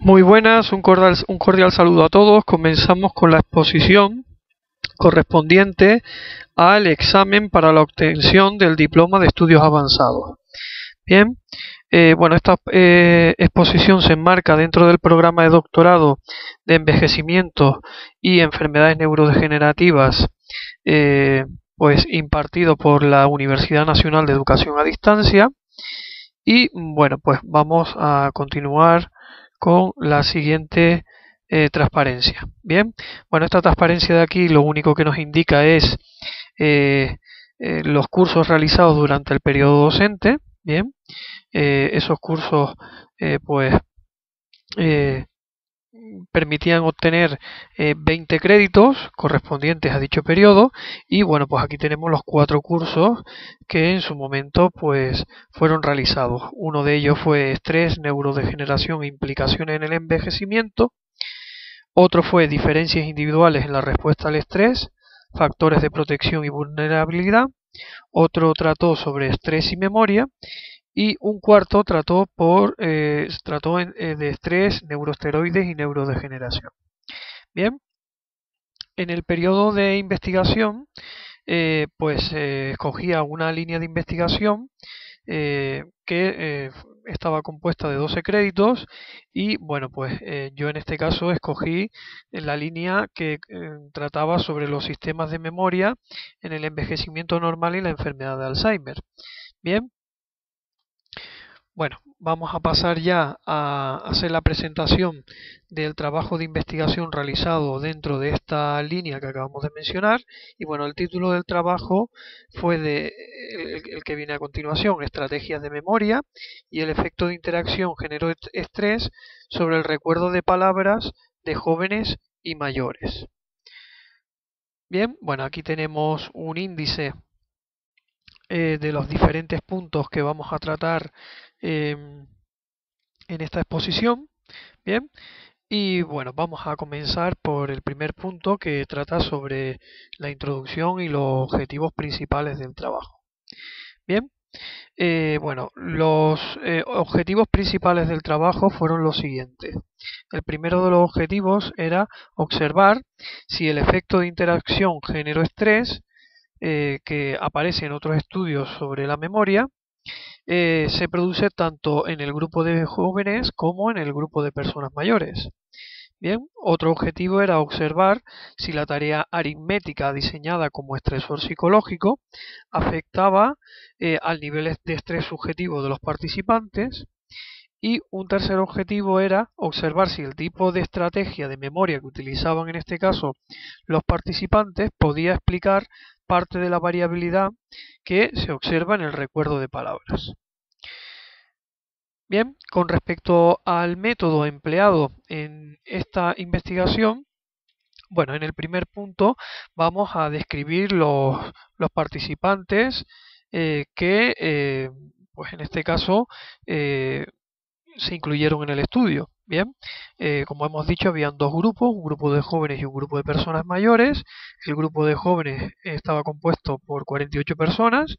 Muy buenas, un cordial saludo a todos. Comenzamos con la exposición correspondiente al examen para la obtención del diploma de estudios avanzados. Bien, esta exposición se enmarca dentro del programa de doctorado de envejecimiento y enfermedades neurodegenerativas, impartido por la Universidad Nacional de Educación a Distancia. Y bueno, pues vamos a continuar con la siguiente transparencia. Bien, bueno, esta transparencia de aquí lo único que nos indica es los cursos realizados durante el periodo docente. Bien, esos cursos permitían obtener 20 créditos correspondientes a dicho periodo, y bueno, pues aquí tenemos los 4 cursos que en su momento pues fueron realizados. Uno de ellos fue estrés, neurodegeneración e implicaciones en el envejecimiento. Otro fue diferencias individuales en la respuesta al estrés, factores de protección y vulnerabilidad. Otro trató sobre estrés y memoria. Y un cuarto trató de estrés, neuroesteroides y neurodegeneración. Bien, en el periodo de investigación, escogía una línea de investigación que estaba compuesta de 12 créditos, y bueno, pues yo en este caso escogí la línea que trataba sobre los sistemas de memoria en el envejecimiento normal y la enfermedad de Alzheimer. Bien. Bueno, vamos a pasar ya a hacer la presentación del trabajo de investigación realizado dentro de esta línea que acabamos de mencionar. Y bueno, el título del trabajo fue el que viene a continuación: estrategias de memoria y el efecto de interacción género-estrés sobre el recuerdo de palabras de jóvenes y mayores. Bien, bueno, aquí tenemos un índice de los diferentes puntos que vamos a tratar en esta exposición. Bien, y bueno, vamos a comenzar por el primer punto, que trata sobre la introducción y los objetivos principales del trabajo. Bien, los objetivos principales del trabajo fueron los siguientes. El primero de los objetivos era observar si el efecto de interacción género-estrés que aparece en otros estudios sobre la memoria se produce tanto en el grupo de jóvenes como en el grupo de personas mayores. Bien, otro objetivo era observar si la tarea aritmética diseñada como estresor psicológico afectaba al nivel de estrés subjetivo de los participantes. Y un tercer objetivo era observar si el tipo de estrategia de memoria que utilizaban en este caso los participantes podía explicar parte de la variabilidad que se observa en el recuerdo de palabras. Bien, con respecto al método empleado en esta investigación, bueno, en el primer punto vamos a describir los participantes que, pues en este caso, se incluyeron en el estudio. Bien, como hemos dicho, habían dos grupos, un grupo de jóvenes y un grupo de personas mayores. El grupo de jóvenes estaba compuesto por 48 personas,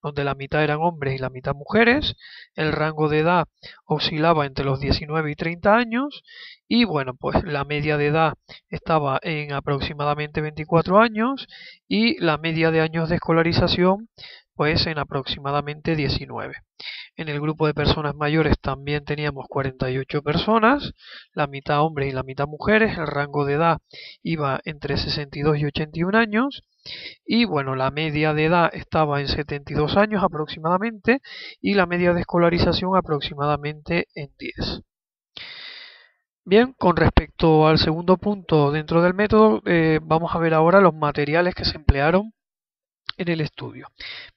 donde la mitad eran hombres y la mitad mujeres. El rango de edad oscilaba entre los 19 y 30 años, y bueno, pues la media de edad estaba en aproximadamente 24 años, y la media de años de escolarización pues en aproximadamente 19. En el grupo de personas mayores también teníamos 48 personas, la mitad hombres y la mitad mujeres. El rango de edad iba entre 62 y 81 años, y bueno, la media de edad estaba en 72 años aproximadamente, y la media de escolarización aproximadamente en 10. Bien, con respecto al segundo punto dentro del método, vamos a ver ahora los materiales que se emplearon en el estudio.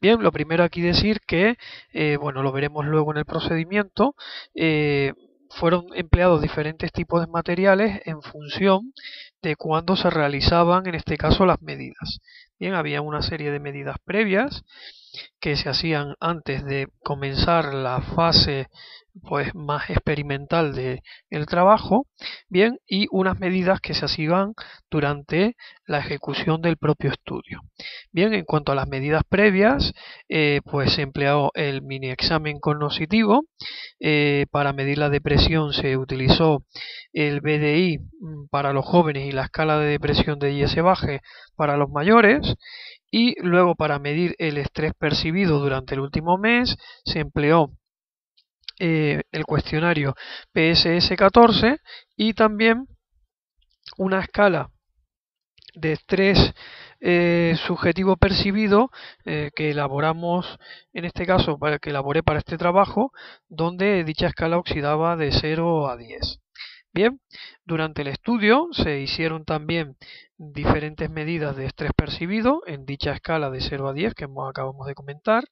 Bien, lo primero aquí decir que, lo veremos luego en el procedimiento, fueron empleados diferentes tipos de materiales en función de cuándo se realizaban, en este caso, las medidas. Bien, había una serie de medidas previas, que se hacían antes de comenzar la fase pues más experimental de el trabajo, bien, y unas medidas que se hacían durante la ejecución del propio estudio. Bien, en cuanto a las medidas previas, pues se empleó el mini examen cognoscitivo. Para medir la depresión se utilizó el BDI para los jóvenes y la escala de depresión de IS-Baje para los mayores. Y luego, para medir el estrés percibido durante el último mes, se empleó el cuestionario PSS-14 y también una escala de estrés subjetivo percibido que elaboramos, en este caso, que elaboré para este trabajo, donde dicha escala oscilaba de 0 a 10. Bien, durante el estudio se hicieron también diferentes medidas de estrés percibido en dicha escala de 0 a 10 que acabamos de comentar.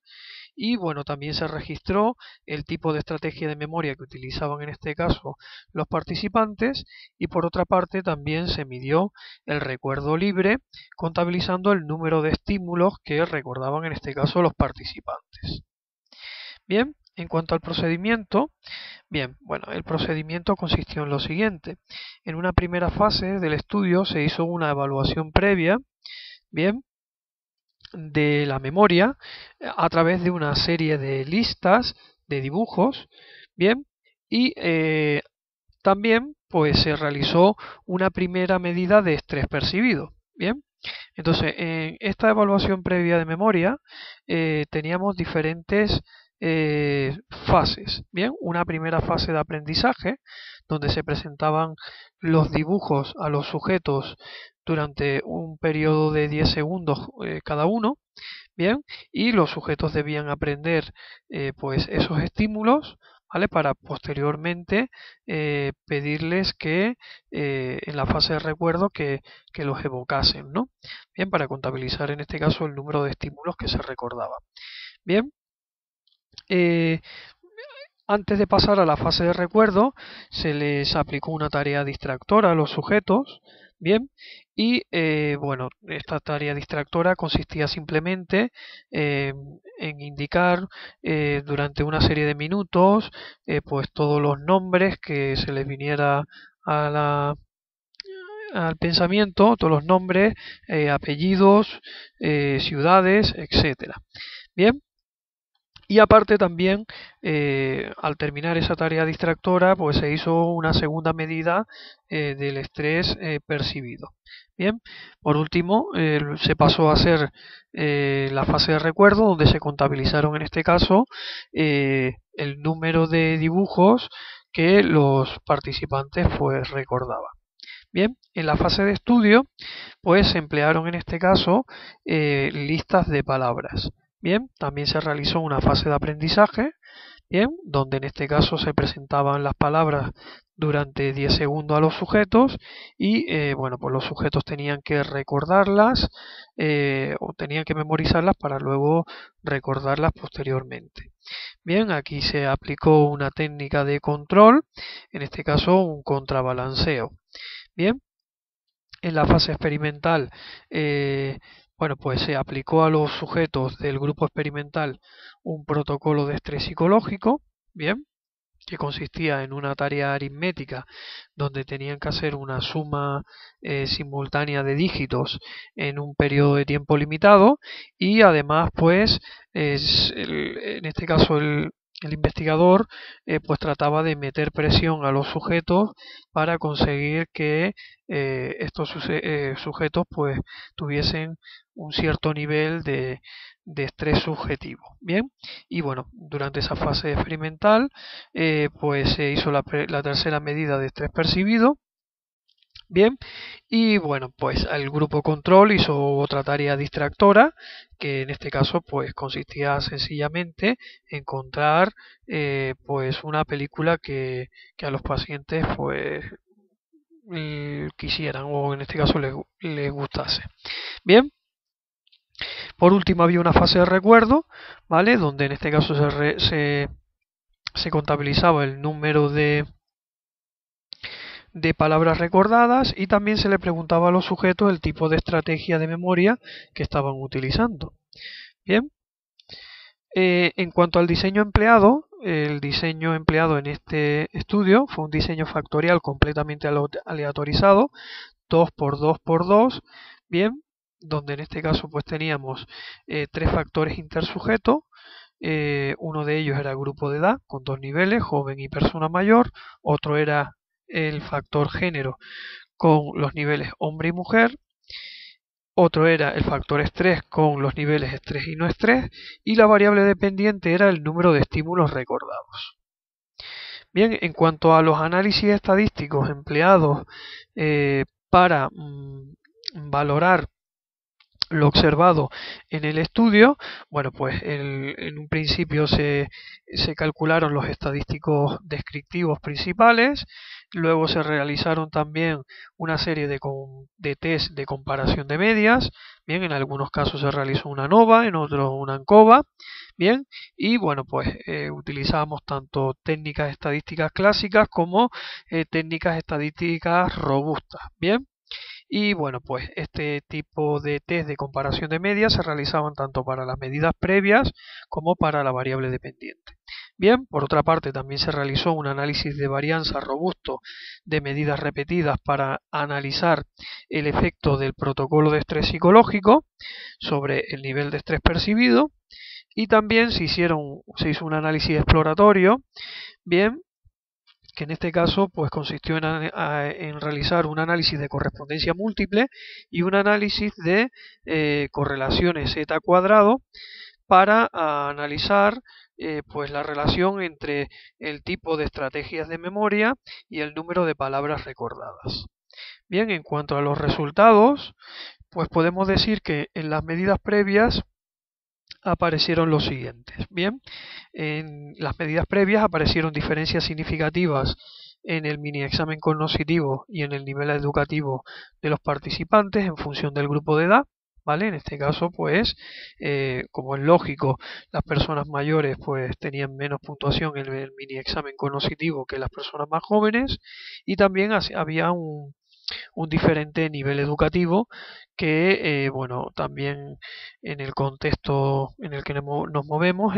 Y bueno, también se registró el tipo de estrategia de memoria que utilizaban en este caso los participantes, y por otra parte también se midió el recuerdo libre, contabilizando el número de estímulos que recordaban en este caso los participantes. Bien, en cuanto al procedimiento, bien, bueno, el procedimiento consistió en lo siguiente. En una primera fase del estudio se hizo una evaluación previa, bien, de la memoria a través de una serie de listas de dibujos, bien, y también pues se realizó una primera medida de estrés percibido, bien. Entonces, en esta evaluación previa de memoria teníamos diferentes fases, bien, una primera fase de aprendizaje donde se presentaban los dibujos a los sujetos durante un periodo de 10 segundos cada uno, bien, y los sujetos debían aprender pues esos estímulos, ¿vale? Para posteriormente pedirles que en la fase de recuerdo que los evocasen, ¿no? Bien, para contabilizar en este caso el número de estímulos que se recordaban. Bien, eh, antes de pasar a la fase de recuerdo, se les aplicó una tarea distractora a los sujetos, bien, y bueno, esta tarea distractora consistía simplemente en indicar durante una serie de minutos, pues todos los nombres que se les viniera al pensamiento, todos los nombres, apellidos, ciudades, etcétera. Bien. Y aparte también, al terminar esa tarea distractora, pues se hizo una segunda medida del estrés percibido. Bien, por último, se pasó a hacer la fase de recuerdo, donde se contabilizaron en este caso el número de dibujos que los participantes pues recordaban. Bien, en la fase de estudio, pues se emplearon en este caso listas de palabras. Bien, también se realizó una fase de aprendizaje, bien, donde en este caso se presentaban las palabras durante 10 segundos a los sujetos y bueno, pues los sujetos tenían que recordarlas o tenían que memorizarlas para luego recordarlas posteriormente. Bien, aquí se aplicó una técnica de control, en este caso un contrabalanceo. Bien, en la fase experimental, bueno, pues se aplicó a los sujetos del grupo experimental un protocolo de estrés psicológico, bien, que consistía en una tarea aritmética donde tenían que hacer una suma simultánea de dígitos en un periodo de tiempo limitado, y además pues en este caso el investigador pues trataba de meter presión a los sujetos para conseguir que estos sujetos pues tuviesen un cierto nivel de estrés subjetivo. Bien, y bueno, durante esa fase experimental pues se hizo la tercera medida de estrés percibido. Bien, y bueno, pues el grupo control hizo otra tarea distractora, que en este caso pues consistía sencillamente en encontrar pues una película que a los pacientes pues quisieran, o en este caso les gustase. Bien, por último había una fase de recuerdo, ¿vale? Donde en este caso se contabilizaba el número de palabras recordadas, y también se le preguntaba a los sujetos el tipo de estrategia de memoria que estaban utilizando. Bien, En cuanto al diseño empleado, el diseño empleado en este estudio fue un diseño factorial completamente aleatorizado, 2 por 2 por 2, bien, donde en este caso pues teníamos tres factores intersujetos. Uno de ellos era el grupo de edad con dos niveles, joven y persona mayor. Otro era el factor género con los niveles hombre y mujer. Otro era el factor estrés con los niveles estrés y no estrés. Y la variable dependiente era el número de estímulos recordados. Bien, en cuanto a los análisis estadísticos empleados para valorar lo observado en el estudio, bueno, pues en un principio se calcularon los estadísticos descriptivos principales, luego se realizaron también una serie de test de comparación de medias, bien, en algunos casos se realizó una ANOVA, en otros una ANCOVA, bien, y bueno, pues utilizamos tanto técnicas estadísticas clásicas como técnicas estadísticas robustas, bien. Y bueno, pues este tipo de test de comparación de medias se realizaban tanto para las medidas previas como para la variable dependiente. Bien, por otra parte también se realizó un análisis de varianza robusto de medidas repetidas para analizar el efecto del protocolo de estrés psicológico sobre el nivel de estrés percibido, y también se hizo un análisis exploratorio, bien, que en este caso pues consistió en realizar un análisis de correspondencia múltiple y un análisis de correlaciones z cuadrado para analizar pues la relación entre el tipo de estrategias de memoria y el número de palabras recordadas. Bien, en cuanto a los resultados, pues podemos decir que en las medidas previas aparecieron los siguientes. Bien, en las medidas previas aparecieron diferencias significativas en el mini examen cognoscitivo y en el nivel educativo de los participantes en función del grupo de edad. ¿Vale? En este caso, pues, como es lógico, las personas mayores pues tenían menos puntuación en el mini examen cognoscitivo que las personas más jóvenes, y también había un diferente nivel educativo que, bueno, también en el contexto en el que nos movemos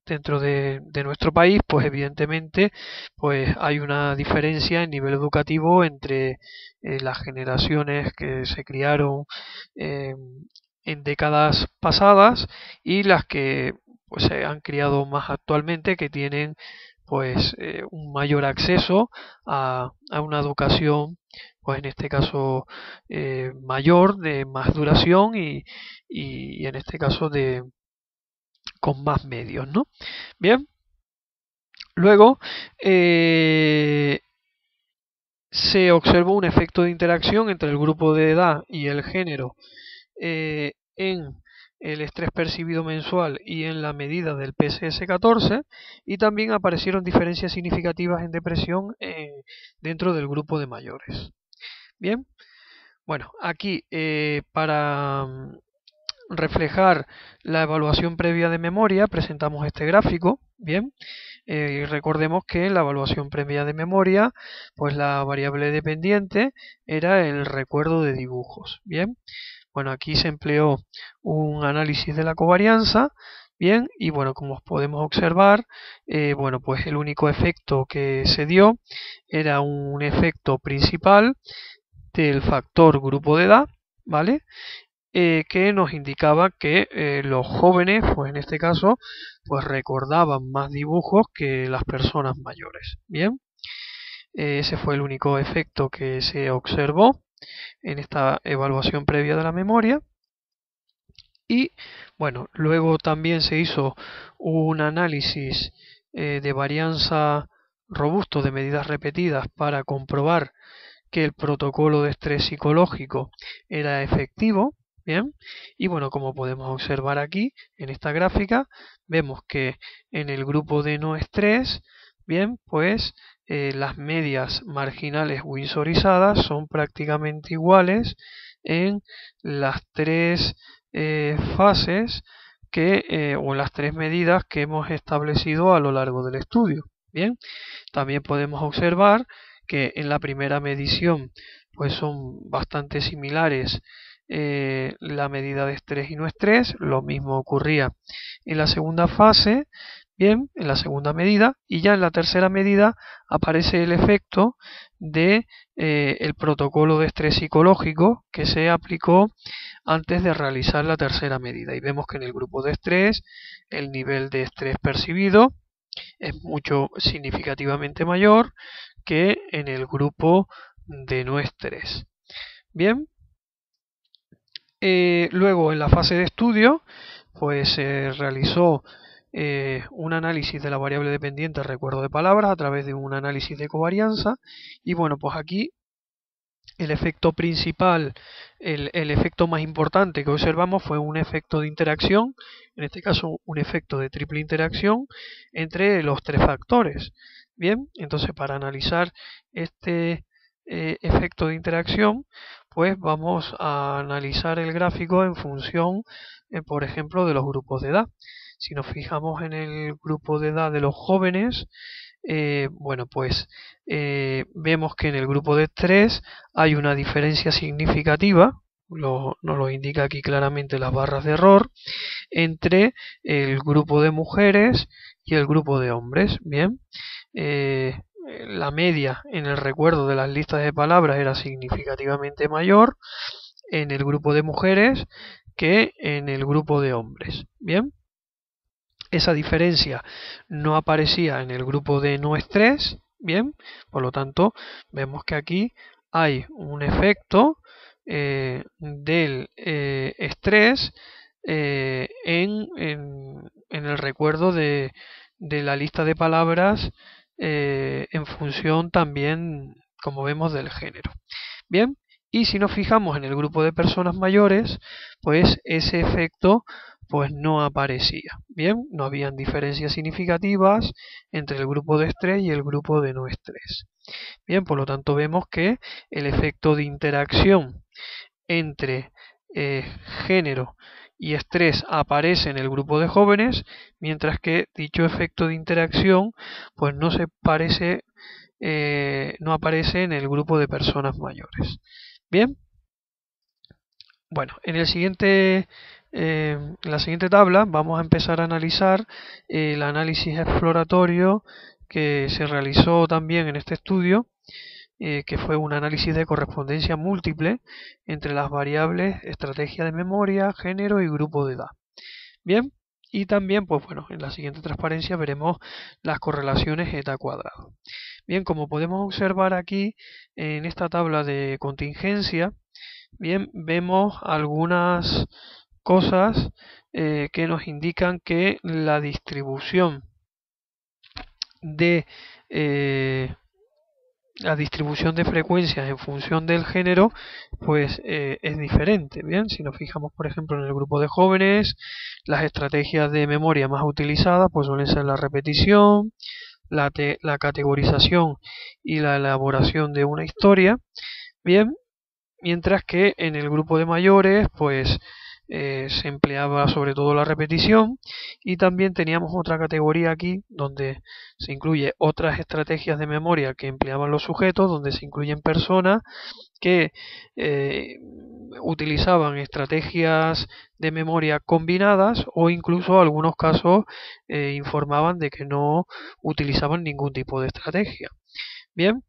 dentro de nuestro país, pues evidentemente pues hay una diferencia en nivel educativo entre las generaciones que se criaron eh, en décadas pasadas y las que pues se han criado más actualmente, que tienen pues un mayor acceso a una educación, pues en este caso mayor, de más duración y en este caso con más medios, ¿no? Bien, luego se observó un efecto de interacción entre el grupo de edad y el género en el estrés percibido mensual y en la medida del PSS-14, y también aparecieron diferencias significativas en depresión dentro del grupo de mayores. Bien, bueno, aquí para reflejar la evaluación previa de memoria presentamos este gráfico. Bien, recordemos que en la evaluación previa de memoria pues la variable dependiente era el recuerdo de dibujos. Bien, bueno, aquí se empleó un análisis de la covarianza. Bien, y bueno, como podemos observar, bueno, pues el único efecto que se dio era un efecto principal del factor grupo de edad, ¿vale? Que nos indicaba que los jóvenes, pues en este caso, pues recordaban más dibujos que las personas mayores. Bien, ese fue el único efecto que se observó en esta evaluación previa de la memoria. Y bueno, luego también se hizo un análisis de varianza robusto de medidas repetidas para comprobar que el protocolo de estrés psicológico era efectivo. Bien, y bueno, como podemos observar aquí en esta gráfica, vemos que en el grupo de no estrés, bien, pues las medias marginales winsorizadas son prácticamente iguales en las tres fases o las tres medidas que hemos establecido a lo largo del estudio. Bien, también podemos observar que en la primera medición pues son bastante similares la medida de estrés y no estrés. Lo mismo ocurría en la segunda fase, bien, en la segunda medida, y ya en la tercera medida aparece el efecto de el protocolo de estrés psicológico que se aplicó antes de realizar la tercera medida. Y vemos que en el grupo de estrés el nivel de estrés percibido es mucho significativamente mayor que en el grupo de no estrés. Bien, luego en la fase de estudio pues se realizó un análisis de la variable dependiente recuerdo de palabras a través de un análisis de covarianza, y bueno, pues aquí el efecto principal, el efecto más importante que observamos fue un efecto de interacción, en este caso un efecto de triple interacción entre los tres factores. Bien, entonces para analizar este efecto de interacción, pues vamos a analizar el gráfico en función, por ejemplo, de los grupos de edad. Si nos fijamos en el grupo de edad de los jóvenes, bueno, pues vemos que en el grupo de estrés hay una diferencia significativa, nos lo indica aquí claramente las barras de error, entre el grupo de mujeres y el grupo de hombres. Bien, la media en el recuerdo de las listas de palabras era significativamente mayor en el grupo de mujeres que en el grupo de hombres. Bien, esa diferencia no aparecía en el grupo de no estrés. Bien, por lo tanto vemos que aquí hay un efecto del estrés en el recuerdo de la lista de palabras en función también, como vemos, del género. Bien, y si nos fijamos en el grupo de personas mayores, pues ese efecto pues no aparecía. Bien, no habían diferencias significativas entre el grupo de estrés y el grupo de no estrés. Bien, por lo tanto vemos que el efecto de interacción entre género y estrés aparece en el grupo de jóvenes, mientras que dicho efecto de interacción pues no aparece en el grupo de personas mayores. Bien, bueno, en la siguiente tabla vamos a empezar a analizar el análisis exploratorio que se realizó también en este estudio, que fue un análisis de correspondencia múltiple entre las variables estrategia de memoria, género y grupo de edad. Bien, y también, pues bueno, en la siguiente transparencia veremos las correlaciones eta cuadrado. Bien, como podemos observar aquí en esta tabla de contingencia, bien, vemos algunas cosas que nos indican que la distribución de frecuencias en función del género pues es diferente. Bien, si nos fijamos por ejemplo en el grupo de jóvenes, las estrategias de memoria más utilizadas pues suelen ser la repetición, la categorización y la elaboración de una historia. Bien, mientras que en el grupo de mayores pues se empleaba sobre todo la repetición, y también teníamos otra categoría aquí donde se incluye otras estrategias de memoria que empleaban los sujetos, donde se incluyen personas que utilizaban estrategias de memoria combinadas, o incluso algunos casos informaban de que no utilizaban ningún tipo de estrategia. Bien,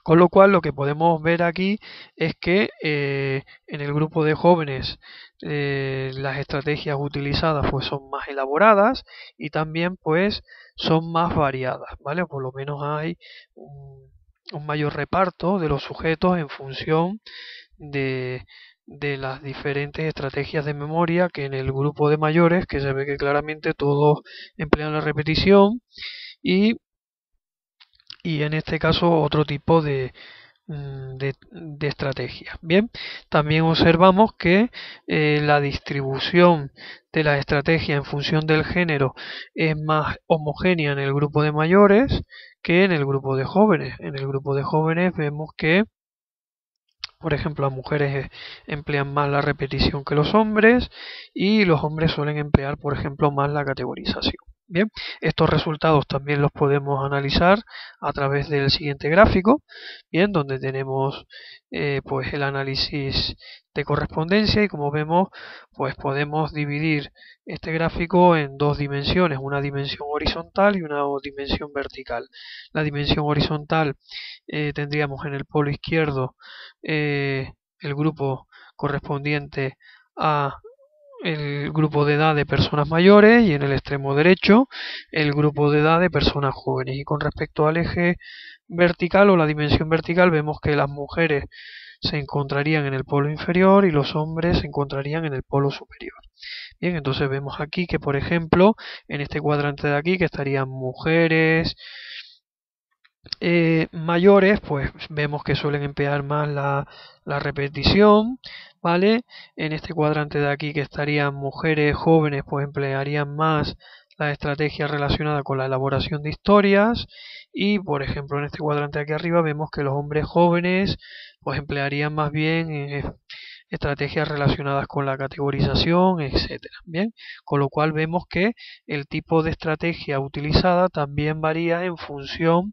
con lo cual lo que podemos ver aquí es que en el grupo de jóvenes las estrategias utilizadas pues son más elaboradas y también pues son más variadas, ¿vale? Por lo menos hay un mayor reparto de los sujetos en función de las diferentes estrategias de memoria que en el grupo de mayores, que se ve que claramente todos emplean la repetición y en este caso otro tipo de estrategia. Bien, también observamos que la distribución de la estrategia en función del género es más homogénea en el grupo de mayores que en el grupo de jóvenes. En el grupo de jóvenes vemos que, por ejemplo, las mujeres emplean más la repetición que los hombres, y los hombres suelen emplear, por ejemplo, más la categorización. Bien, estos resultados también los podemos analizar a través del siguiente gráfico, bien, donde tenemos pues el análisis de correspondencia y como vemos, pues podemos dividir este gráfico en dos dimensiones, una dimensión horizontal y una dimensión vertical. La dimensión horizontal tendríamos en el polo izquierdo el grupo correspondiente a el grupo de edad de personas mayores y en el extremo derecho el grupo de edad de personas jóvenes. Y con respecto al eje vertical o la dimensión vertical vemos que las mujeres se encontrarían en el polo inferior y los hombres se encontrarían en el polo superior. Bien, entonces vemos aquí que por ejemplo en este cuadrante de aquí que estarían mujeres mayores, pues vemos que suelen emplear más la repetición, ¿vale? En este cuadrante de aquí que estarían mujeres jóvenes, pues emplearían más la estrategia relacionada con la elaboración de historias y, por ejemplo, en este cuadrante de aquí arriba vemos que los hombres jóvenes, pues emplearían más bien estrategias relacionadas con la categorización, etcétera. Bien, con lo cual vemos que el tipo de estrategia utilizada también varía en función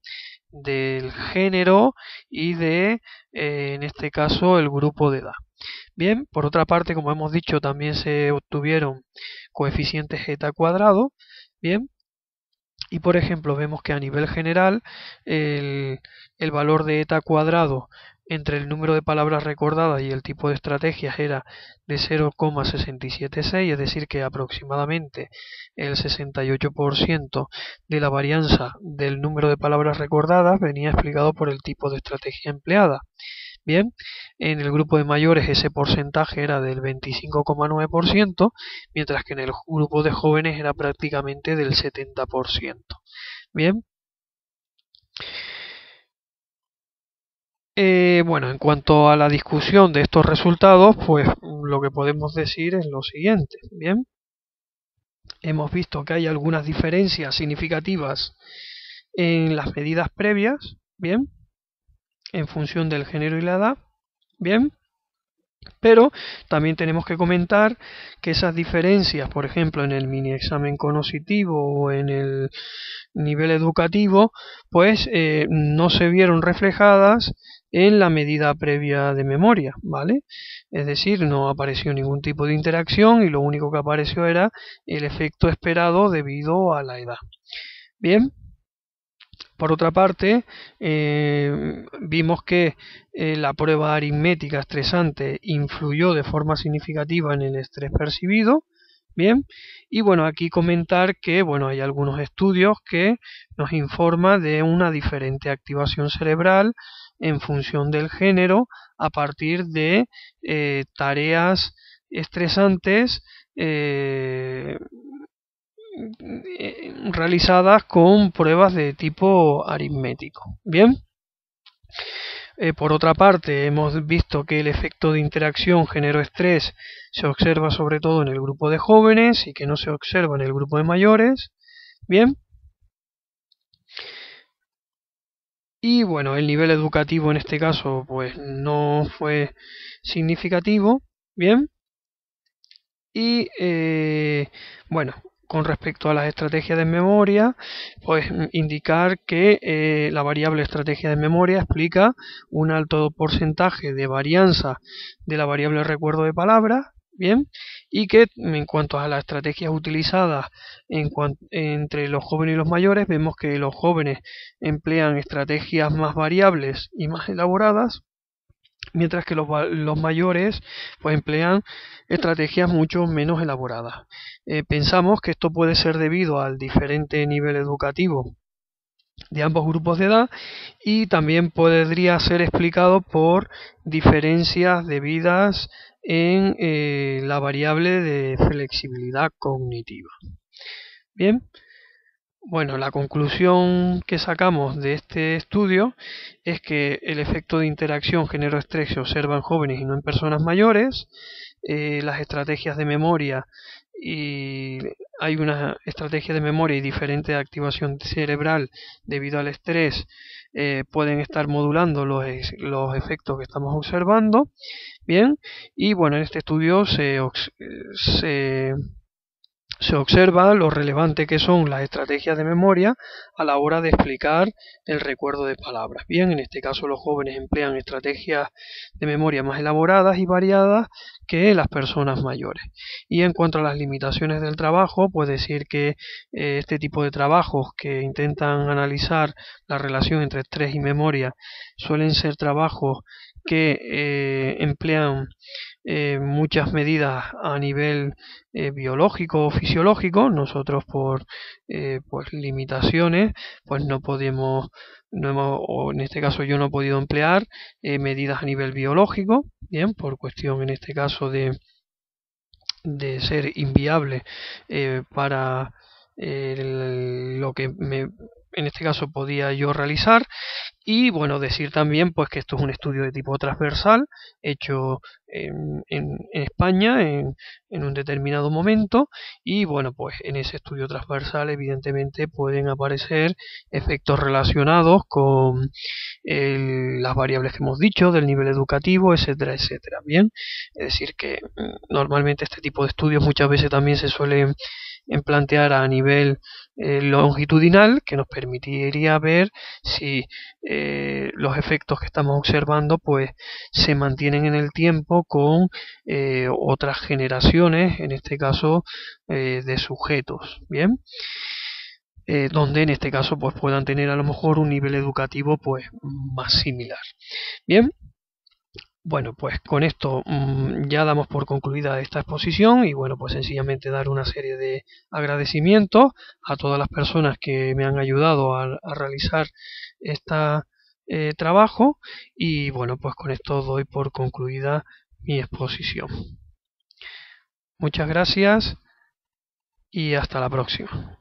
del género y de, en este caso, el grupo de edad. Bien, por otra parte, como hemos dicho, también se obtuvieron coeficientes eta cuadrado. Bien, y por ejemplo, vemos que a nivel general el valor de eta cuadrado entre el número de palabras recordadas y el tipo de estrategias era de 0,676, es decir, que aproximadamente el 68% de la varianza del número de palabras recordadas venía explicado por el tipo de estrategia empleada. Bien, en el grupo de mayores ese porcentaje era del 25,9%, mientras que en el grupo de jóvenes era prácticamente del 70%. Bien, bueno, en cuanto a la discusión de estos resultados, pues lo que podemos decir es lo siguiente. Bien, hemos visto que hay algunas diferencias significativas en las medidas previas, bien, en función del género y la edad, bien. Pero también tenemos que comentar que esas diferencias, por ejemplo, en el mini examen cognitivo o en el nivel educativo, pues no se vieron reflejadas en la medida previa de memoria, ¿vale? Es decir, no apareció ningún tipo de interacción y lo único que apareció era el efecto esperado debido a la edad. Bien. Por otra parte, vimos que la prueba aritmética estresante influyó de forma significativa en el estrés percibido. Bien, y bueno, aquí comentar que bueno, hay algunos estudios que nos informan de una diferente activación cerebral en función del género a partir de tareas estresantes realizadas con pruebas de tipo aritmético. Bien. Por otra parte, hemos visto que el efecto de interacción género-estrés se observa sobre todo en el grupo de jóvenes y que no se observa en el grupo de mayores. Bien. Y bueno, el nivel educativo en este caso pues no fue significativo. Bien. Y bueno, con respecto a las estrategias de memoria, pues indicar que la variable estrategia de memoria explica un alto porcentaje de varianza de la variable recuerdo de palabras, bien, y que en cuanto a las estrategias utilizadas entre los jóvenes y los mayores, vemos que los jóvenes emplean estrategias más variables y más elaboradas, mientras que los mayores pues emplean estrategias mucho menos elaboradas. Pensamos que esto puede ser debido al diferente nivel educativo de ambos grupos de edad y también podría ser explicado por diferencias debidas en la variable de flexibilidad cognitiva. Bien. Bueno, la conclusión que sacamos de este estudio es que el efecto de interacción género-estrés se observa en jóvenes y no en personas mayores. Las estrategias de memoria y hay una estrategia de memoria y diferente de activación cerebral debido al estrés pueden estar modulando los efectos que estamos observando. Bien, y bueno, en este estudio se se observa lo relevante que son las estrategias de memoria a la hora de explicar el recuerdo de palabras. Bien, en este caso los jóvenes emplean estrategias de memoria más elaboradas y variadas que las personas mayores. Y en cuanto a las limitaciones del trabajo, pues decir que este tipo de trabajos que intentan analizar la relación entre estrés y memoria suelen ser trabajos que emplean muchas medidas a nivel biológico o fisiológico. Nosotros por pues limitaciones pues no podemos, no hemos, o en este caso yo no he podido emplear medidas a nivel biológico, bien, por cuestión en este caso de ser inviable para lo que en este caso podía yo realizar. Y bueno, decir también pues que esto es un estudio de tipo transversal hecho en España en un determinado momento, y bueno, pues en ese estudio transversal evidentemente pueden aparecer efectos relacionados con las variables que hemos dicho del nivel educativo, etcétera, etcétera. Bien, es decir que normalmente este tipo de estudios muchas veces también se suelen plantear a nivel longitudinal, que nos permitiría ver si los efectos que estamos observando pues se mantienen en el tiempo con otras generaciones, en este caso de sujetos. Bien, donde en este caso pues puedan tener a lo mejor un nivel educativo pues más similar. Bien, bueno, pues con esto ya damos por concluida esta exposición, y bueno, pues sencillamente dar una serie de agradecimientos a todas las personas que me han ayudado a realizar este trabajo, y bueno, pues con esto doy por concluida mi exposición. Muchas gracias y hasta la próxima.